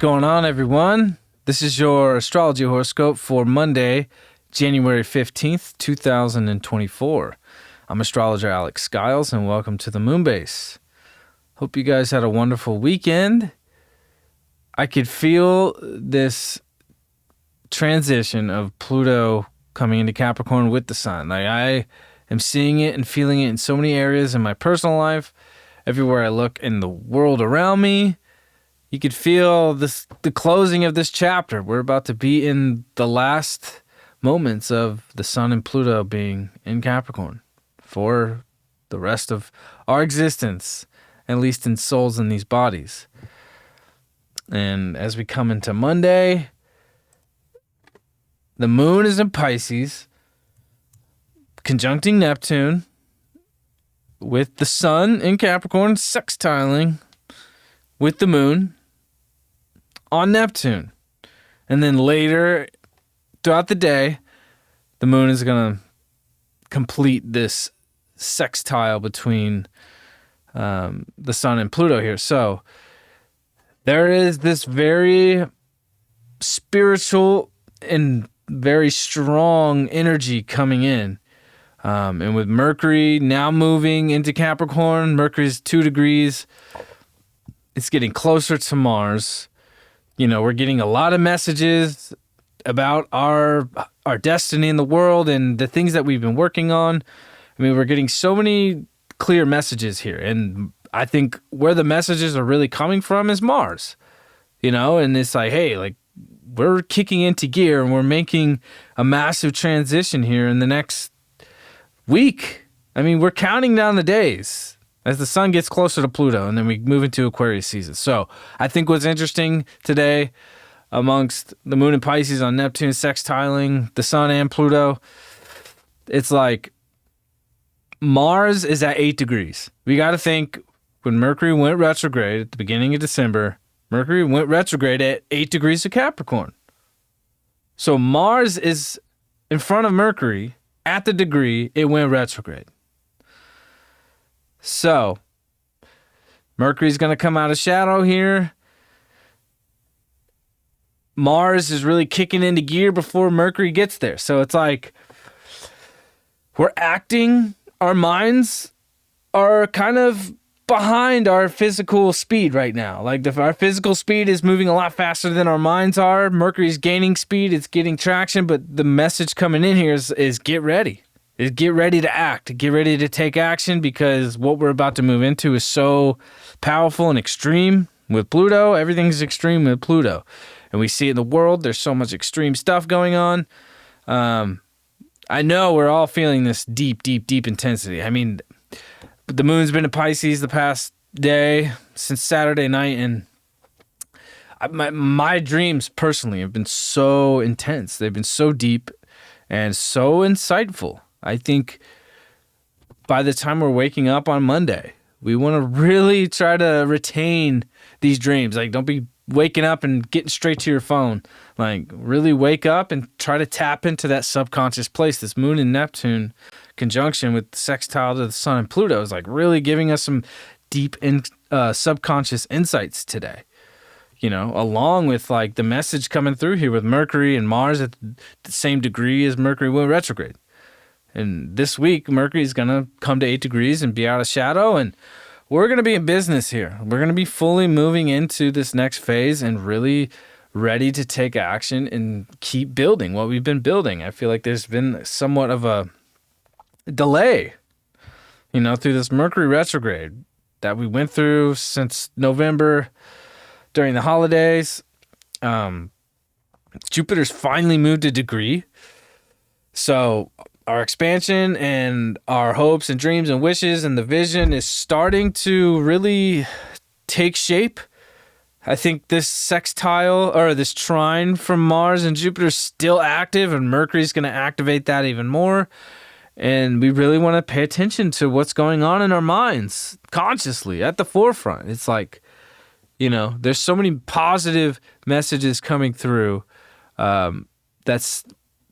going on, everyone? This is your Astrology Horoscope for Monday, January 15th, 2024. I'm astrologer Alex Skyles, and welcome to the Moonbase. Hope you guys had a wonderful weekend. I could feel this transition of Pluto coming into Capricorn with the sun. I am seeing it and feeling it in so many areas in my personal life, everywhere I look in the world around me. You could feel the closing of this chapter. We're about to be in the last moments of the sun and Pluto being in Capricorn for the rest of our existence, at least in souls in these bodies. And as we come into Monday, the moon is in Pisces, conjuncting Neptune, with the sun in Capricorn, sextiling with the moon on Neptune. And then later throughout the day, the moon is going to complete this sextile between the sun and Pluto here. So there is this very spiritual and very strong energy coming in. And with Mercury now moving into Capricorn, Mercury's 2 degrees. It's getting closer to Mars. You know, we're getting a lot of messages about our destiny in the world and the things that we've been working on. I mean, we're getting so many clear messages here. And I think where the messages are really coming from is Mars. You know, and it's like, hey, like, we're kicking into gear and we're making a massive transition here in the next week. I mean, we're counting down the days as the sun gets closer to Pluto, and then we move into Aquarius season. So I think what's interesting today, amongst the moon and Pisces on Neptune sextiling the sun and Pluto, it's like Mars is at 8 degrees. We got to think when Mercury went retrograde at the beginning of December, Mercury went retrograde at 8 degrees of Capricorn. So Mars is in front of Mercury at the degree it went retrograde. So Mercury's going to come out of shadow here. Mars is really kicking into gear before Mercury gets there. So it's like we're acting, our minds are kind of behind our physical speed right now. Like our physical speed is moving a lot faster than our minds are. Mercury's gaining speed, it's getting traction, but the message coming in here is get ready. Is get ready to act, get ready to take action, because what we're about to move into is so powerful and extreme with Pluto. Everything's extreme with Pluto. And we see it in the world. There's so much extreme stuff going on. I know we're all feeling this deep intensity. I mean, the moon's been in Pisces the past day since Saturday night, and my dreams personally have been so intense. They've been so deep and so insightful. I think by the time we're waking up on Monday, we want to really try to retain these dreams. Like, don't be waking up and getting straight to your phone. Like, really wake up and try to tap into that subconscious place. This moon and Neptune conjunction with sextile to the sun and Pluto is like really giving us some deep subconscious insights today. You know, along with like the message coming through here with Mercury and Mars at the same degree as Mercury went retrograde. And this week, Mercury is going to come to 8 degrees and be out of shadow. And we're going to be in business here. We're going to be fully moving into this next phase and really ready to take action and keep building what we've been building. I feel like there's been somewhat of a delay, you know, through this Mercury retrograde that we went through since November during the holidays. Jupiter's finally moved a degree. So our expansion and our hopes and dreams and wishes and the vision is starting to really take shape. I think this sextile or this trine from Mars and Jupiter is still active, and Mercury's going to activate that even more. And we really want to pay attention to what's going on in our minds consciously at the forefront. It's like, you know, there's so many positive messages coming through that's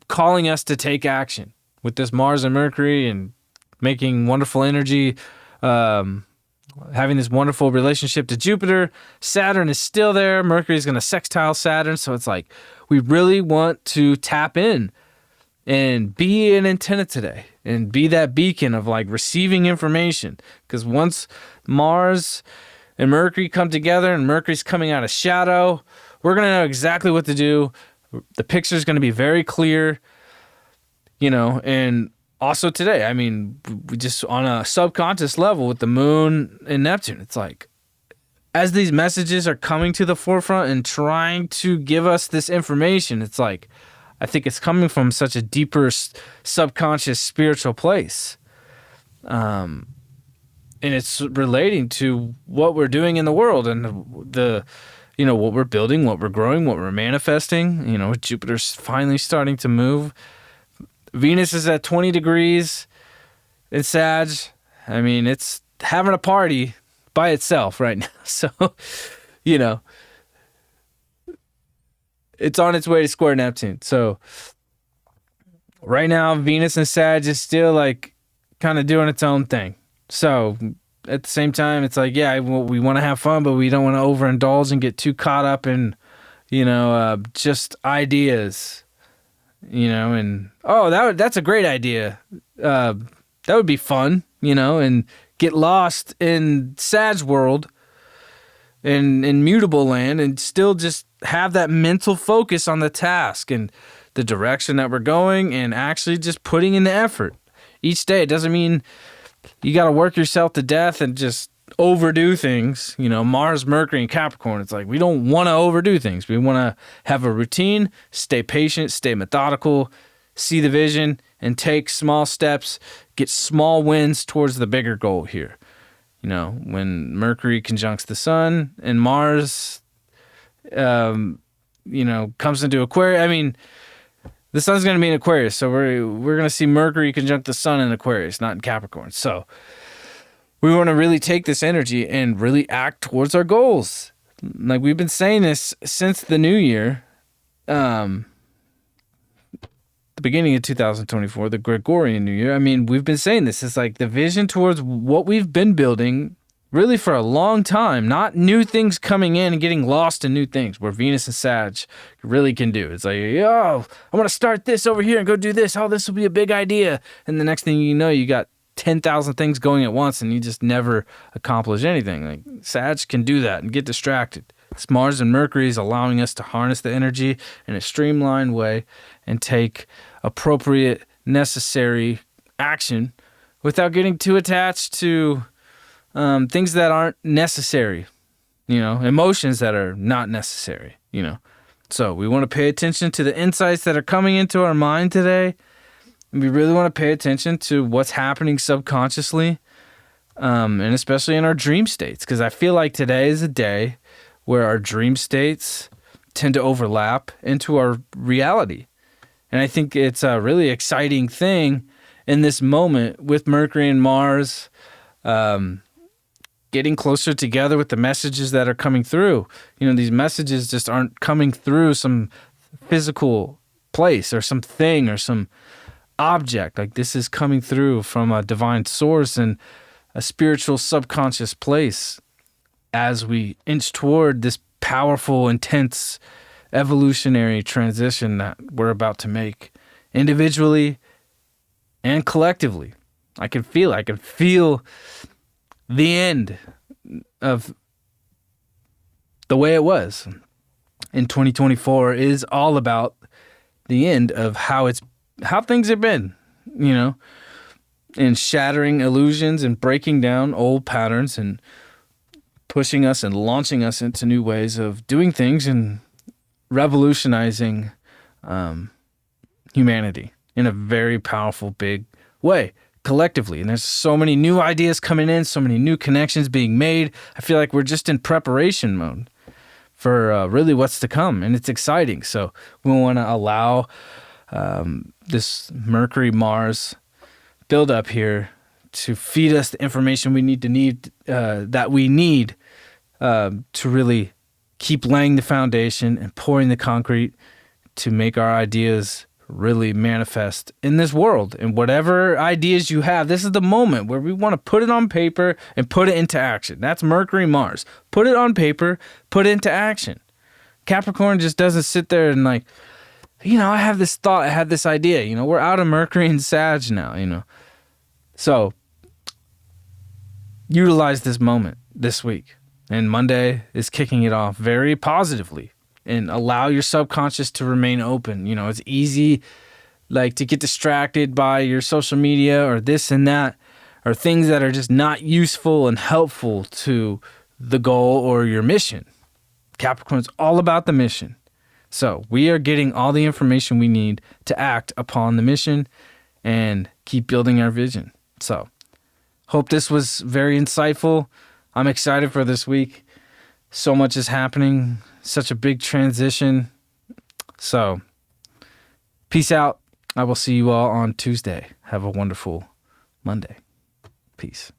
calling us to take action with this Mars and Mercury and making wonderful energy having this wonderful relationship to Jupiter. Saturn is still there. Mercury is going to sextile Saturn. So it's like we really want to tap in and be an antenna today and be that beacon of like receiving information. Because once Mars and Mercury come together and Mercury's coming out of shadow, we're going to know exactly what to do. The picture is going to be very clear, and also today, I mean, we just on a subconscious level with the moon and Neptune, it's like as these messages are coming to the forefront and trying to give us this information, it's like I think it's coming from such a deeper subconscious spiritual place. And it's relating to what we're doing in the world and the what we're building, what we're growing, what we're manifesting. Jupiter's finally starting to move. Venus is at 20 degrees in Sag. I mean, it's having a party by itself right now. So, it's on its way to square Neptune. So right now, Venus and Sag is still like kind of doing its own thing. So at the same time, it's like, yeah, we want to have fun, but we don't want to overindulge and get too caught up in, just ideas. And that's a great idea. That would be fun, and get lost in Sag's world and in mutable land and still just have that mental focus on the task and the direction that we're going and actually just putting in the effort each day. It doesn't mean you got to work yourself to death and just overdo things. Mars, Mercury, and Capricorn, it's like we don't want to overdo things. We want to have a routine, stay patient, stay methodical, see the vision, and take small steps, get small wins towards the bigger goal here. When Mercury conjuncts the Sun and Mars, comes into Aquarius. I mean, the Sun's going to be in Aquarius, so we're going to see Mercury conjunct the Sun in Aquarius, not in Capricorn. So we want to really take this energy and really act towards our goals. Like we've been saying this since the new year, the beginning of 2024, the Gregorian New Year. I mean, we've been saying this. It's like the vision towards what we've been building really for a long time, not new things coming in and getting lost in new things where Venus and Sag really can do. It's like, I want to start this over here and go do this. Oh, this will be a big idea. And the next thing you know, you got 10,000 things going at once and you just never accomplish anything. Like Sag can do that and get distracted. It's Mars and Mercury is allowing us to harness the energy in a streamlined way and take appropriate, necessary action without getting too attached to things that aren't necessary, emotions that are not necessary, So we want to pay attention to the insights that are coming into our mind today. And we really want to pay attention to what's happening subconsciously, and especially in our dream states, because I feel like today is a day where our dream states tend to overlap into our reality. And I think it's a really exciting thing in this moment with Mercury and Mars getting closer together with the messages that are coming through. These messages just aren't coming through some physical place or some thing or some object. Like this is coming through from a divine source and a spiritual subconscious place as we inch toward this powerful, intense, evolutionary transition that we're about to make individually and collectively. I can feel the end of the way it was in 2024 is all about the end of how things have been, and shattering illusions and breaking down old patterns and pushing us and launching us into new ways of doing things and revolutionizing humanity in a very powerful, big way collectively. And there's so many new ideas coming in, so many new connections being made. I feel like we're just in preparation mode for really what's to come, and it's exciting. So we want to allow this Mercury-Mars build-up here to feed us the information we need to really keep laying the foundation and pouring the concrete to make our ideas really manifest in this world. And whatever ideas you have, this is the moment where we want to put it on paper and put it into action. That's Mercury, Mars. Put it on paper, put it into action. Capricorn just doesn't sit there and like, I have this thought, I had this idea. We're out of Mercury and Sag now, So utilize this moment this week. And Monday is kicking it off very positively. And allow your subconscious to remain open. It's easy to get distracted by your social media or this and that, or things that are just not useful and helpful to the goal or your mission. Capricorn's all about the mission. So we are getting all the information we need to act upon the mission and keep building our vision. So hope this was very insightful. I'm excited for this week. So much is happening. Such a big transition. So, peace out. I will see you all on Tuesday. Have a wonderful Monday. Peace.